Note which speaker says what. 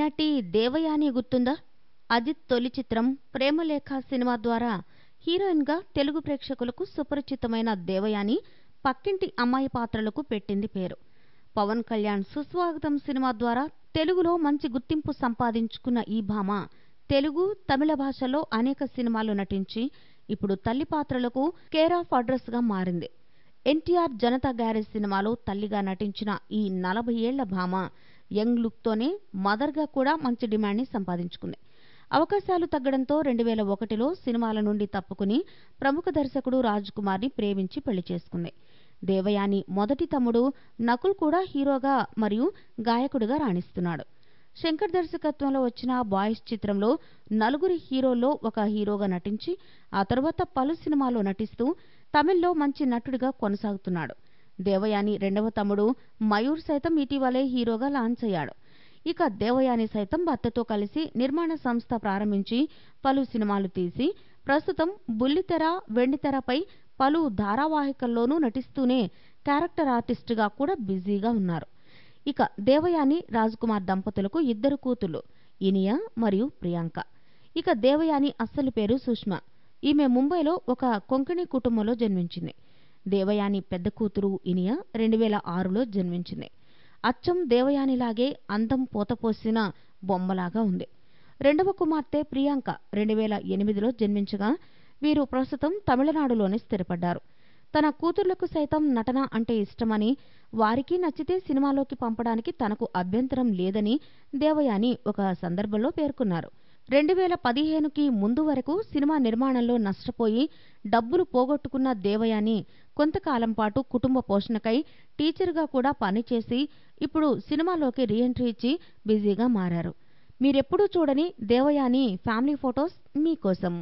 Speaker 1: నటి దేవయాని గుర్తుందా? అజిత్ తొలి చిత్రం 'ప్రేమలేఖ' సినిమా ద్వారా హీరోయిన్గా తెలుగు ప్రేక్షకులకు సుపరిచితమైన దేవయాని పక్కింటి అమ్మాయి పాత్రలకు పెట్టింది పేరు. పవన్ కళ్యాణ్ 'సుస్వాగతం' సినిమా ద్వారా తెలుగులో మంచి గుర్తింపు సంపాదించుకున్న ఈ భామ తెలుగు, తమిళ భాషల్లో అనేక సినిమాలు నటించి ఇప్పుడు తల్లి పాత్రలకు కేర్ ఆఫ్ అడ్రస్గా మారింది. ఎన్టీఆర్ 'జనతా గ్యారేజ్' సినిమాలో తల్లిగా నటించిన ఈ 40 ఏళ్ల భామ యంగ్ లుక్తోనే మదర్గా కూడా మంచి డిమాండ్ని సంపాదించుకుంది. అవకాశాలు తగ్గడంతో 2001లో సినిమాల నుండి తప్పుకుని ప్రముఖ దర్శకుడు రాజ్ కుమార్ని ప్రేమించి పెళ్లి చేసుకుంది. దేవయాని మొదటి తమ్ముడు నకుల్ కూడా హీరోగా మరియు గాయకుడిగా రాణిస్తున్నాడు. శంకర్ దర్శకత్వంలో వచ్చిన బాయ్స్ చిత్రంలో నలుగురి హీరోల్లో ఒక హీరోగా నటించి ఆ తర్వాత పలు సినిమాల్లో నటిస్తూ తమిళ్లో మంచి నటుడిగా కొనసాగుతున్నాడు. దేవయాని రెండవ తమ్ముడు మయూర్ సైతం ఇటీవలే హీరోగా లాంచ్ అయ్యాడు. ఇక దేవయాని సైతం భర్తతో కలిసి నిర్మాణ సంస్థ ప్రారంభించి పలు సినిమాలు తీసి ప్రస్తుతం బుల్లితెర, వెండితెరపై పలు ధారావాహికల్లోనూ నటిస్తూనే క్యారెక్టర్ ఆర్టిస్టుగా కూడా బిజీగా ఉన్నారు. ఇక దేవయాని, రాజ్ కుమార్ దంపతులకు 2 కూతుళ్లు ఇనియా మరియు ప్రియాంక. ఇక దేవయాని అసలు పేరు సుష్మా. ఈమె ముంబైలో ఒక కొంకణి కుటుంబంలో జన్మించింది. దేవయాని పెద్ద కూతురు ఇనియా 2006లో జన్మించింది. అచ్చం దేవయానిలాగే అందం పోతపోసిన బొమ్మలాగా ఉంది. రెండవ కుమార్తె ప్రియాంక 2008లో జన్మించగా వీరు ప్రస్తుతం తమిళనాడులోనే స్థిరపడ్డారు. తన కూతుర్లకు సైతం నటన అంటే ఇష్టమని, వారికి నచ్చితే సినిమాలోకి పంపడానికి తనకు అభ్యంతరం లేదని దేవయాని ఒక సందర్భంలో పేర్కొన్నారు. 2015కి ముందు వరకు సినిమా నిర్మాణంలో నష్టపోయి డబ్బులు పోగొట్టుకున్న దేవయాని కొంతకాలం పాటు కుటుంబ పోషణకై టీచర్గా కూడా పనిచేసి ఇప్పుడు సినిమాలోకి రీఎంట్రీ ఇచ్చి బిజీగా మారారు. మీరెప్పుడూ చూడని దేవయాని ఫ్యామిలీ ఫొటోస్ మీకోసం.